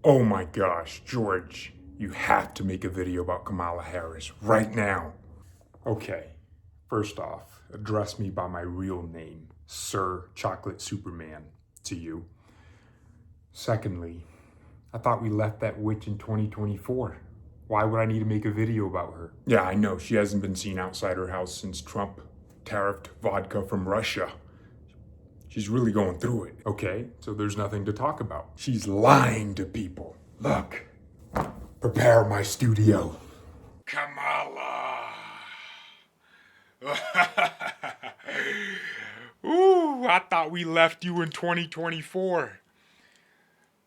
Oh my gosh, George, you have to make a video about Kamala Harris right now. Okay, first off, address me by my real name, Sir Chocolate Superman, to you. Secondly, I thought we left that witch in 2024. Why would I need to make a video about her? Yeah, I know, she hasn't been seen outside her house since Trump tariffed vodka from Russia. She's really going through it. Okay, so there's nothing to talk about. She's lying to people. Look, prepare my studio. Kamala. Ooh, I thought we left you in 2024.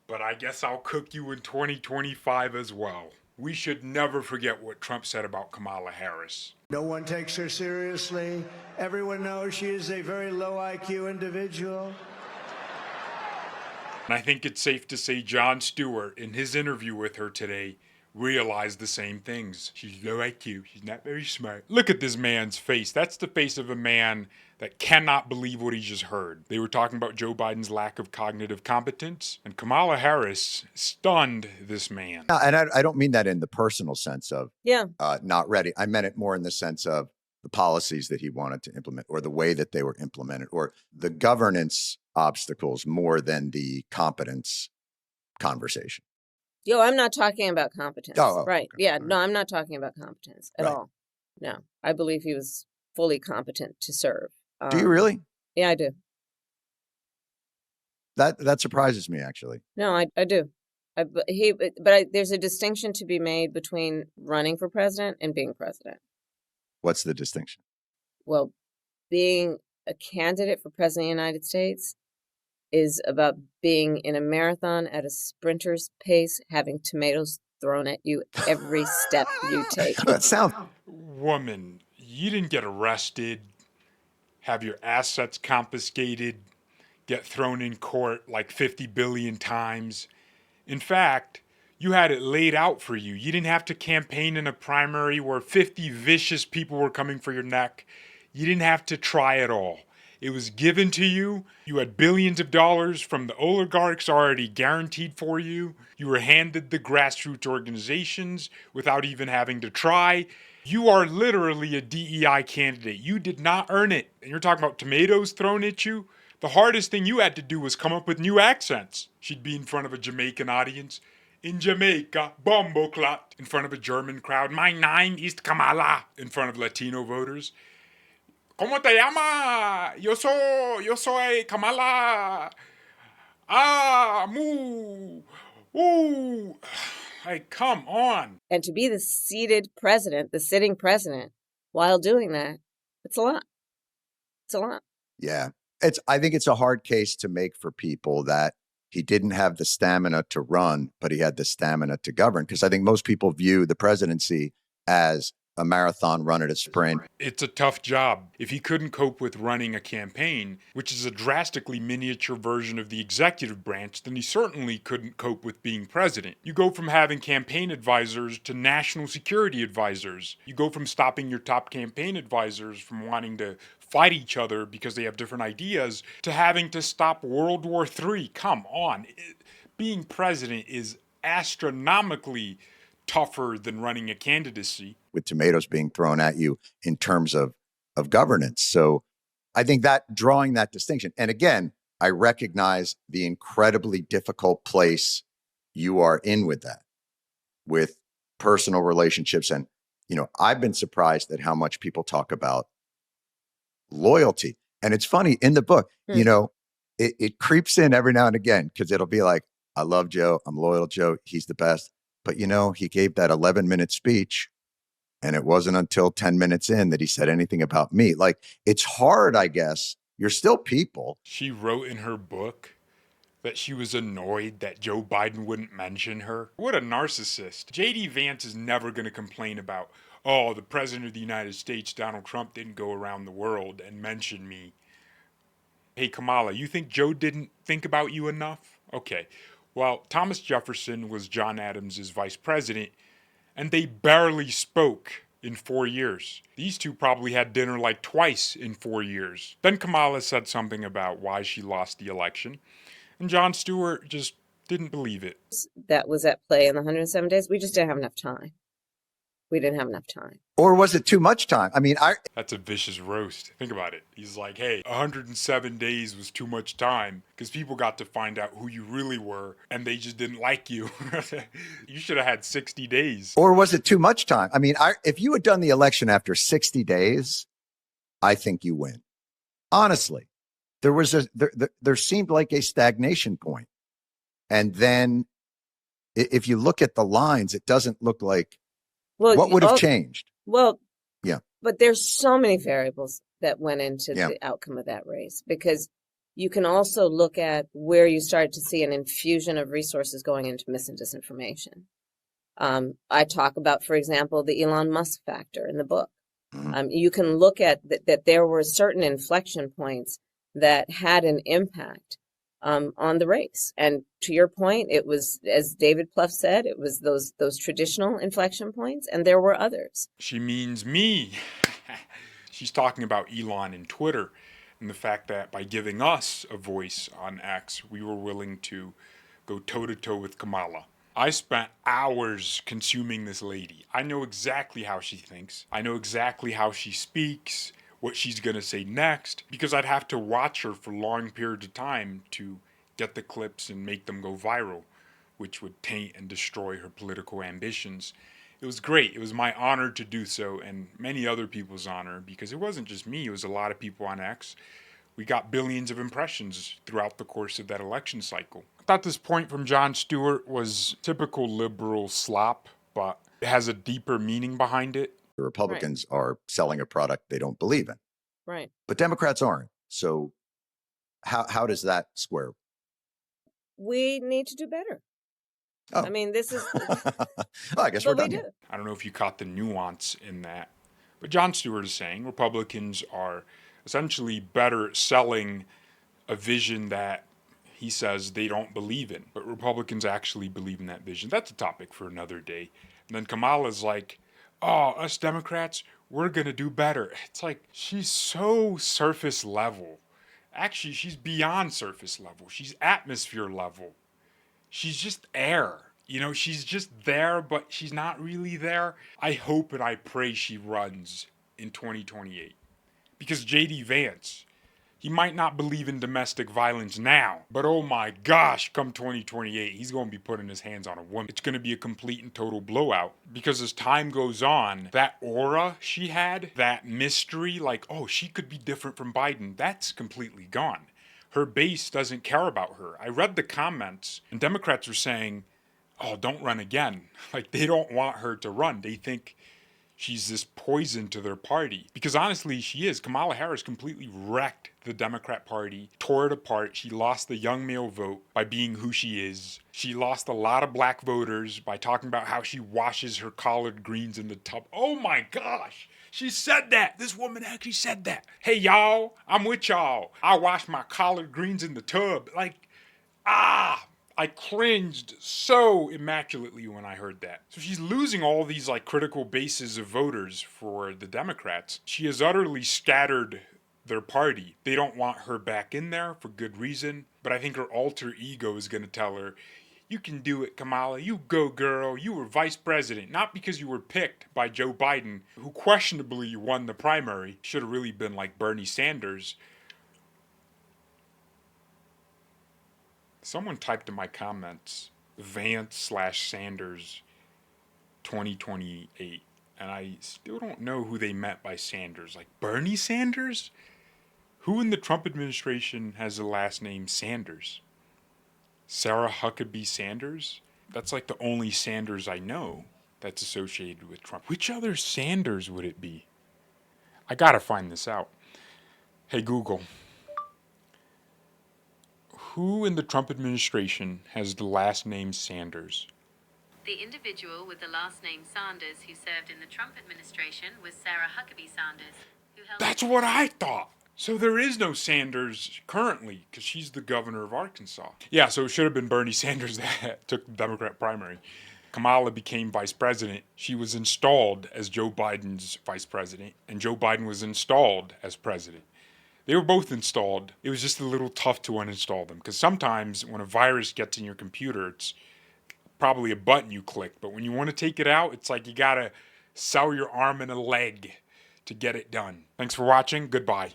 But I guess I'll cook you in 2025 as well. We should never forget what Trump said about Kamala Harris. No one takes her seriously. Everyone knows she is a very low IQ individual. And I think it's safe to say Jon Stewart, in his interview with her today, realized the same things. She's low IQ. She's not very smart. Look at this man's face. That's the face of a man that cannot believe what he just heard. They were talking about Joe Biden's lack of cognitive competence, and Kamala Harris stunned this man. And I don't mean that in the personal sense of Yeah. not ready. I meant it more in the sense of the policies that he wanted to implement or the way that they were implemented or the governance obstacles more than the competence conversation. Yo, I'm not talking about competence. Oh, right. okay. Yeah. All No, I'm not talking about competence at Right. all. No, I believe he was fully competent to serve. Do you really? Yeah, I do. That surprises me, actually. No, I do. There's a distinction to be made between running for president and being president. What's the distinction? Well, being a candidate for president of the United States is about being in a marathon at a sprinter's pace, having tomatoes thrown at you every step you take. That sounds. Woman, you didn't get arrested, have your assets confiscated, get thrown in court like 50 billion times. In fact, you had it laid out for you. You didn't have to campaign in a primary where 50 vicious people were coming for your neck. You didn't have to try at all. It was given to you. You had billions of dollars from the oligarchs already guaranteed for you. You were handed the grassroots organizations without even having to try. You are literally a DEI candidate. You did not earn it. And you're talking about tomatoes thrown at you? The hardest thing you had to do was come up with new accents. She'd be in front of a Jamaican audience. In Jamaica, bombo clot. In front of a German crowd. My name is Kamala. In front of Latino voters. ¿Cómo te llama? Yo soy Kamala. Ah, moo. Ooh. Like, come on. And to be the seated president, the sitting president, while doing that, it's a lot. It's a lot. Yeah. I think it's a hard case to make for people that he didn't have the stamina to run, but he had the stamina to govern. Because I think most people view the presidency as a marathon run at a sprint. It's a tough job. If he couldn't cope with running a campaign, which is a drastically miniature version of the executive branch, then he certainly couldn't cope with being president. You go from having campaign advisors to national security advisors. You go from stopping your top campaign advisors from wanting to fight each other because they have different ideas to having to stop World War III. Come on. Being president is astronomically tougher than running a candidacy. With tomatoes being thrown at you in terms of governance. So I think that drawing that distinction, and again, I recognize the incredibly difficult place you are in with that, with personal relationships. And, I've been surprised at how much people talk about loyalty. And it's funny in the book, it creeps in every now and again because it'll be like, I love Joe. I'm loyal to Joe. He's the best. But, he gave that 11-minute speech. And it wasn't until 10 minutes in that he said anything about me. Like, it's hard, I guess. You're still people. She wrote in her book that she was annoyed that Joe Biden wouldn't mention her. What a narcissist. J.D. Vance is never going to complain about, the president of the United States, Donald Trump, didn't go around the world and mention me. Hey, Kamala, you think Joe didn't think about you enough? Okay. Well, Thomas Jefferson was John Adams' vice president, and they barely spoke in 4 years. These two probably had dinner like twice in 4 years. Then Kamala said something about why she lost the election, and Jon Stewart just Didn't believe it. That was at play in the 107 days. We just didn't have enough time. We didn't have enough time. Or was it too much time? I mean, That's a vicious roast. Think about it. He's like, hey, 107 days was too much time because people got to find out who you really were and they just didn't like you. You should have had 60 days. or was it too much time? I mean, if you had done the election after 60 days, I think you win. Honestly, there seemed like a stagnation point. And then if you look at the lines, it doesn't look like what would have changed. Well, yeah. But there's so many variables that went into Yeah. the outcome of that race, because you can also look at where you started to see an infusion of resources going into mis and disinformation. I talk about, for example, the Elon Musk factor in the book. You can look at that there were certain inflection points that had an impact on the race. And to your point, it was, as David Plouffe said, it was those traditional inflection points, and there were others. She means me. She's talking about Elon and Twitter and the fact that by giving us a voice on X, we were willing to go toe-to-toe with Kamala. I spent hours consuming this lady. I know exactly how she thinks. I know exactly how she speaks, what she's going to say next, because I'd have to watch her for long periods of time to get the clips and make them go viral, which would taint and destroy her political ambitions. It was great. It was my honor to do so, and many other people's honor, because it wasn't just me, it was a lot of people on X. We got billions of impressions throughout the course of that election cycle. I thought this point from Jon Stewart was typical liberal slop, but it has a deeper meaning behind it. The Republicans are selling a product they don't believe in. Right. But Democrats aren't. So how does that square? We need to do better. Oh. I mean, this is... I guess we're done. We do. I don't know if you caught the nuance in that. But Jon Stewart is saying Republicans are essentially better at selling a vision that he says they don't believe in. But Republicans actually believe in that vision. That's a topic for another day. And then Kamala's like, oh, us Democrats, we're going to do better. It's like, she's so surface level. Actually, she's beyond surface level. She's atmosphere level. She's just air. You know, she's just there, but she's not really there. I hope and I pray she runs in 2028. Because J.D. Vance, he might not believe in domestic violence now, but oh my gosh, come 2028, he's going to be putting his hands on a woman. It's going to be a complete and total blowout. Because as time goes on, that aura she had, that mystery, like, oh, she could be different from Biden, that's completely gone. Her base doesn't care about her. I read the comments, and Democrats are saying, oh, don't run again. Like, they don't want her to run. They think she's this poison to their party. Because honestly, she is. Kamala Harris completely wrecked the Democrat Party, tore it apart. She lost the young male vote by being who she is. She lost a lot of black voters by talking about how she washes her collard greens in the tub. Oh my gosh! She said that. This woman actually said that. Hey, y'all, I'm with y'all. I wash my collard greens in the tub. Like, I cringed so immaculately when I heard that. So she's losing all these like critical bases of voters for the Democrats. She has utterly scattered their party. They don't want her back in there for good reason. But I think her alter ego is going to tell her, you can do it, Kamala. You go, girl. You were vice president. Not because you were picked by Joe Biden, who questionably won the primary. Should have really been like Bernie Sanders. Someone typed in my comments, Vance/Sanders 2028. And I still don't know who they meant by Sanders. Like Bernie Sanders? Who in the Trump administration has the last name Sanders? Sarah Huckabee Sanders? That's like the only Sanders I know that's associated with Trump. Which other Sanders would it be? I gotta find this out. Hey Google. Who in the Trump administration has the last name Sanders? The individual with the last name Sanders who served in the Trump administration was Sarah Huckabee Sanders. That's what I thought. So there is no Sanders currently because she's the governor of Arkansas. Yeah, so it should have been Bernie Sanders that took the Democrat primary. Kamala became vice president. She was installed as Joe Biden's vice president, and Joe Biden was installed as president. They were both installed. It was just a little tough to uninstall them because sometimes when a virus gets in your computer, it's probably a button you click. But when you want to take it out, it's like you got to sell your arm and a leg to get it done. Thanks for watching. Goodbye.